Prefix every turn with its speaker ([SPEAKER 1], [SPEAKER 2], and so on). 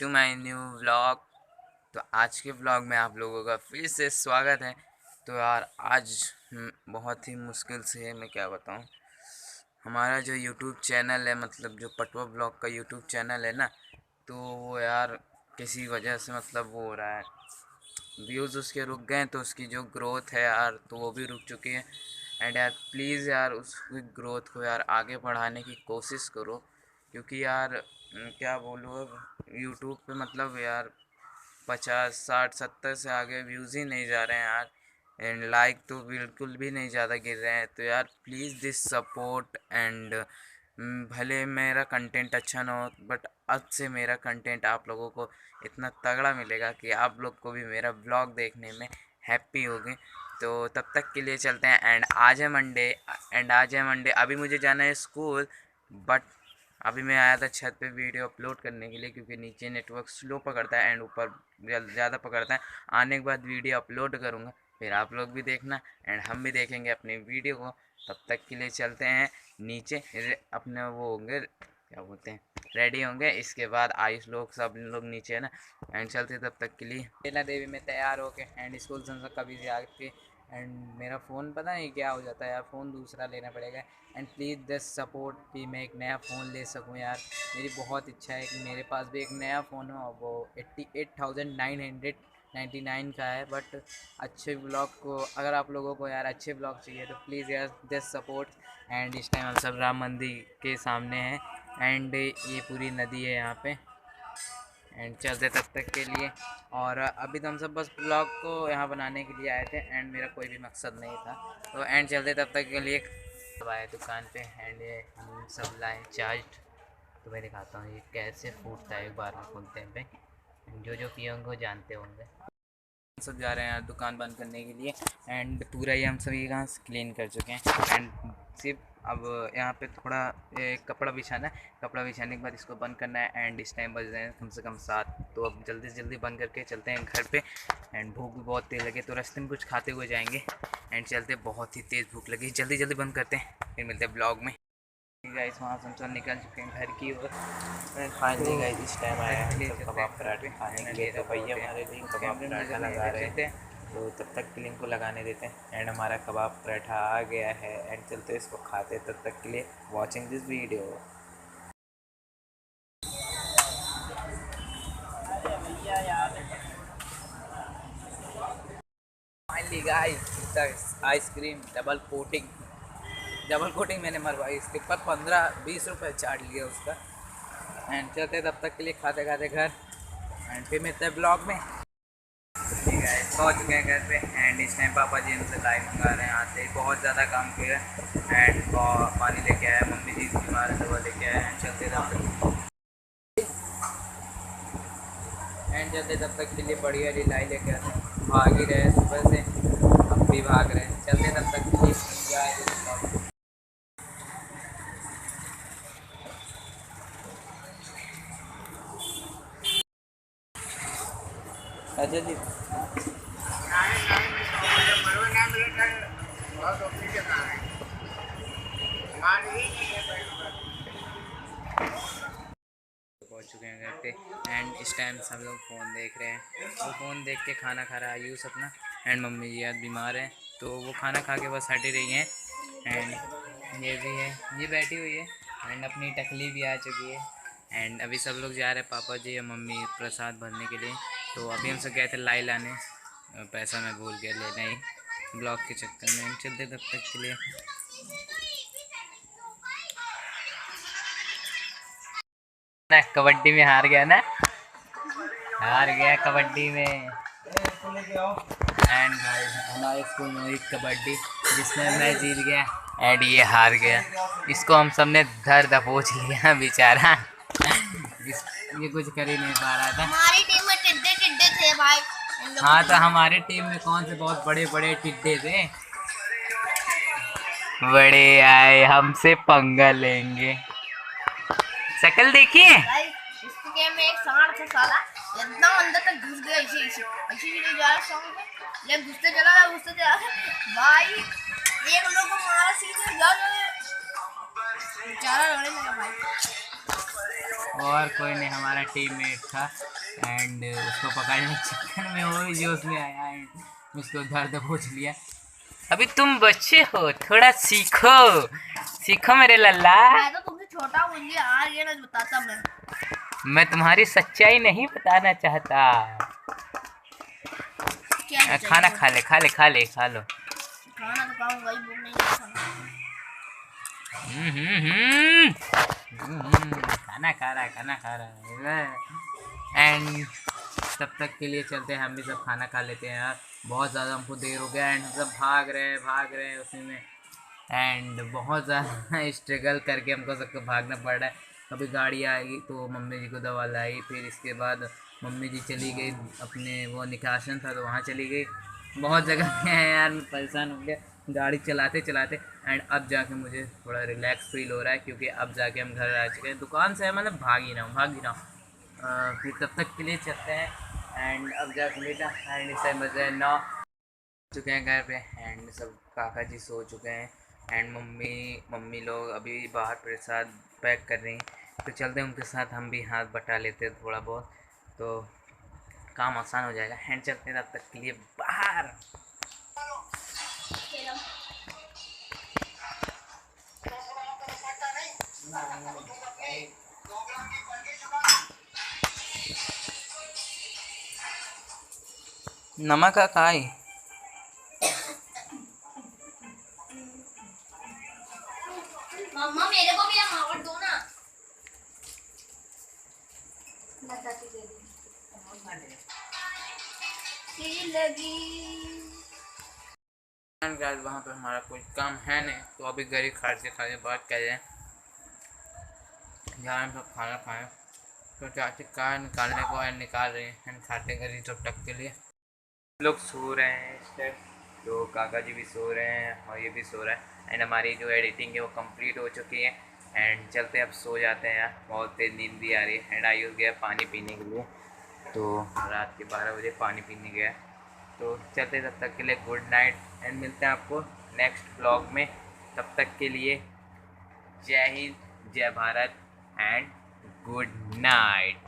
[SPEAKER 1] To my new vlog. तो आज के व्लॉग में आप लोगों का फिर से स्वागत है। तो यार आज बहुत ही मुश्किल से मैं क्या बताऊं, हमारा जो यूट्यूब चैनल है, मतलब जो पटवा ब्लॉग का यूट्यूब चैनल है ना, तो वो यार किसी वजह से मतलब वो हो रहा है, व्यूज़ उसके रुक गए। तो उसकी जो ग्रोथ है यार, तो वो भी रुक चुकी है। एंड यार प्लीज़ यार उसकी ग्रोथ को यार आगे बढ़ाने की कोशिश करो, क्योंकि यार क्या बोलूँ, अब यूट्यूब पे मतलब यार 50 60 70 से आगे व्यूज़ ही नहीं जा रहे हैं यार। एंड लाइक तो बिल्कुल भी नहीं ज़्यादा गिर रहे हैं। तो यार प्लीज़ दिस सपोर्ट। एंड भले मेरा कंटेंट अच्छा ना हो, बट अब से मेरा कंटेंट आप लोगों को इतना तगड़ा मिलेगा कि आप लोग को भी मेरा ब्लॉग देखने में हैप्पी होगी। तो तब तक के लिए चलते हैं। एंड आज है मंडे। अभी मुझे जाना है स्कूल, बट अभी मैं आया था छत पे वीडियो अपलोड करने के लिए, क्योंकि नीचे नेटवर्क स्लो पकड़ता है एंड ऊपर ज़्यादा पकड़ता है। आने के बाद वीडियो अपलोड करूँगा, फिर आप लोग भी देखना एंड हम भी देखेंगे अपनी वीडियो को। तब तक के लिए चलते हैं नीचे। अपने वो होंगे, क्या बोलते हैं, रेडी होंगे। इसके बाद आयुष लोग सब लोग नीचे है ना, एंड चलते तब तक के लिए। लेना देवी में तैयार होके एंड स्कूल से कभी से आके। एंड मेरा फ़ोन पता नहीं क्या हो जाता है यार, फ़ोन दूसरा लेना पड़ेगा। एंड प्लीज़ दिस सपोर्ट कि मैं एक नया फ़ोन ले सकूं यार। मेरी बहुत इच्छा है कि मेरे पास भी एक नया फ़ोन हो। वो 88,999 का है। बट अच्छे ब्लॉग को, अगर आप लोगों को यार अच्छे ब्लॉग चाहिए तो प्लीज़ यार दिस सपोर्ट। एंड इस टाइम हम सब राम मंदिर के सामने हैं एंड ये पूरी नदी है यहाँ पे। एंड चलते तब तक के लिए। और अभी तो हम सब बस ब्लॉग को यहाँ बनाने के लिए आए थे एंड मेरा कोई भी मकसद नहीं था। तो एंड चलते तब तक के लिए। अब आए दुकान पे एंड ये हम सब लाए चार्ज। तो मैं दिखाता हूँ ये कैसे फूटता है एक बार में खोलते हैं पे। जो जो पिए होंगे वो जानते होंगे। सब जा रहे हैं यार दुकान बंद करने के लिए। एंड पूरा ही हम सभी यहाँ क्लीन कर चुके हैं। एंड सिर्फ अब यहाँ पे थोड़ा कपड़ा बिछाना है। कपड़ा बिछाने के बाद इसको बंद करना है। एंड इस टाइम बज रहे हैं कम से कम 7। तो अब जल्दी से जल्दी बंद करके चलते हैं घर पे। एंड भूख भी बहुत तेज़ लगी, तो रास्ते में कुछ खाते हुए जाएंगे। एंड चलते, बहुत ही तेज़ भूख लगी, जल्दी जल्दी बंद करते हैं, फिर मिलते हैं ब्लॉग में। गाइस वहाँ से हम सब निकल चुके हैं घर की ओर।
[SPEAKER 2] फाइनली गाइस इस टाइम आया है
[SPEAKER 1] लिए
[SPEAKER 2] सब
[SPEAKER 1] चलते
[SPEAKER 2] कबाब
[SPEAKER 1] हैं घर
[SPEAKER 2] पराठा
[SPEAKER 1] पे।
[SPEAKER 2] खाने के
[SPEAKER 1] एंड
[SPEAKER 2] लिए।
[SPEAKER 1] ये
[SPEAKER 2] तो
[SPEAKER 1] रहा
[SPEAKER 2] भैया
[SPEAKER 1] बोलते
[SPEAKER 2] हमारे लिए
[SPEAKER 1] हैं
[SPEAKER 2] कबाब
[SPEAKER 1] कैमरे में
[SPEAKER 2] पराठा
[SPEAKER 1] नज़र नहीं आ
[SPEAKER 2] लगा
[SPEAKER 1] रहे,
[SPEAKER 2] रहे हैं,
[SPEAKER 1] चलते हैं।
[SPEAKER 2] तो तब तक के लिए इनको लगाने देते हैं। एंड हमारा कबाब पराठा आ गया है एंड चलते इसको खाते हैं। तब तक के लिए watching this video.
[SPEAKER 1] Finally guys ice cream double coating मैंने मरवाई इसके ऊपर। 15 20 रुपये चार्ज लिया उसका। एंड चलते तब तक के लिए खाते खाते घर। एंड फिर मिलते हैं ब्लॉग में। ठीक है, पहुँच चुके हैं घर पे। एंड इस टाइम पापा जी हमसे लाइव मंगा रहे हैं। आते ही बहुत ज़्यादा काम किया एंड पानी लेके आया, मम्मी जी बीमार है दवा लेके आए हैं। चलते तब तक तब तक के लिए बड़ी वाली लाई लेके आते हैं। भाग ही रहे सुबह से, अब भी भाग रहे हैं। चलते तब तक के लिए एंजॉय। अच्छा जी, पहुँच चुके हैं घर पे। एंड इस टाइम सब लोग फ़ोन देख रहे हैं। वो फ़ोन देख के खाना खा रहा है आयुष अपना। एंड मम्मी जी आज बीमार है, तो वो खाना खा के बस हट ही रही हैं। एंड ये भी है, ये बैठी हुई है। एंड अपनी टकली भी आ चुकी है। एंड अभी सब लोग जा रहे हैं, पापा जी या मम्मी प्रसाद भरने के लिए। तो अभी हम सब गए थे लाई लाने, पैसा मैं भूल गया लेना ही ब्लॉग के चक्कर में। चलते तब तक के लिए। ना कबड्डी में हार गया ना, हार गया कबड्डी में। एंड हमारे स्कूल में हुई कबड्डी, जिसमें मैं जीत गया एंड ये हार गया। इसको हम सब ने धर दबोच लिया बेचारा। ये कुछ कर ही नहीं पा रहा था।
[SPEAKER 3] हमारी टीम में टिड्डे टिड्डे थे भाई।
[SPEAKER 1] हाँ, तो हमारे टीम में कौन से बहुत बड़े बड़े टिड्डे थे, बड़े आए हमसे पंगा लेंगे। शक्ल देखिए।
[SPEAKER 3] भाई इस गेम में एक सांड था साला, इतना अंदर तक घुस गया। इसी इसी इसी ले जा रहा सांड, ले घुसते चला भाई। एक लोग को मारा सीधे जा बेचारा रोने लगा भाई।
[SPEAKER 1] और कोई नहीं, हमारा टीममेट था एंड उसको पकड़ने के चक्कर में वो भी जोश में आया एंड उसको दर्द पहुँच लिया। अभी तुम बच्चे हो, थोड़ा सीखो सीखो मेरे लल्ला।
[SPEAKER 3] मैं तो तुमसे छोटा हूँ, मुझे यार ये ना बताता
[SPEAKER 1] मैं तुम्हारी सच्चाई नहीं बताना चाहता।
[SPEAKER 3] क्या
[SPEAKER 1] खाना खा ले खा ले खा ले खा लो।
[SPEAKER 3] खाना तो खाऊंगा ही, भूख नहीं है खाना।
[SPEAKER 1] खाना खा रहा है एंड तब तक के लिए चलते हैं, हम भी सब खाना खा लेते हैं यार, बहुत ज़्यादा हमको देर हो गया एंड सब भाग रहे हैं उसी में एंड बहुत ज़्यादा स्ट्रगल करके हमको सबको भागना पड़ रहा है। कभी गाड़ी आएगी तो मम्मी जी को दवा लाई, फिर इसके बाद मम्मी जी चली गई अपने वो निकासन था तो वहाँ चली गई। बहुत जगह गए हैं यार, मैं परेशान हो गया गाड़ी चलाते चलाते एंड अब जाके मुझे थोड़ा रिलैक्स फील हो रहा है क्योंकि अब जाके हम घर आ चुके हैं दुकान से, मतलब भाग ही रहा हूँ। फिर तब तक के लिए चलते हैं एंड अब जाके बेटा एंड इस टाइम बजे 9 चुके हैं घर पे एंड सब काका जी सो चुके हैं एंड मम्मी लोग अभी बाहर प्रसाद पैक कर रही हैं, तो चलते हैं उनके साथ, हम भी हाथ बटा लेते हैं थोड़ा बहुत तो काम आसान हो जाएगा एंड चलते हैं तब तक के लिए बाहर। नमक का काई
[SPEAKER 3] मम्मा मेरे को भी मावट दो ना।
[SPEAKER 1] गाइस वहाँ पे हमारा कोई काम है नहीं तो अभी गरीब खाते बात कर रहे हैं, जहाँ हम सब खाना खाएं तो चाची कार निकालने को है निकाल रहे हैं खाते गरीब तब तक के लिए। लोग सो रहे हैं इस टाइम, तो काका जी भी सो रहे हैं और ये भी सो रहा है एंड हमारी जो एडिटिंग है वो कंप्लीट हो चुकी है एंड चलते अब सो जाते हैं यार, बहुत तेज नींद भी आ रही है एंड आयुष गया पानी पीने के लिए, तो रात के 12 बजे पानी पीने गया, तो चलते तब तक के लिए गुड नाइट एंड मिलते हैं आपको नेक्स्ट ब्लॉग में। तब तक के लिए जय हिंद, जय भारत एंड गुड नाइट।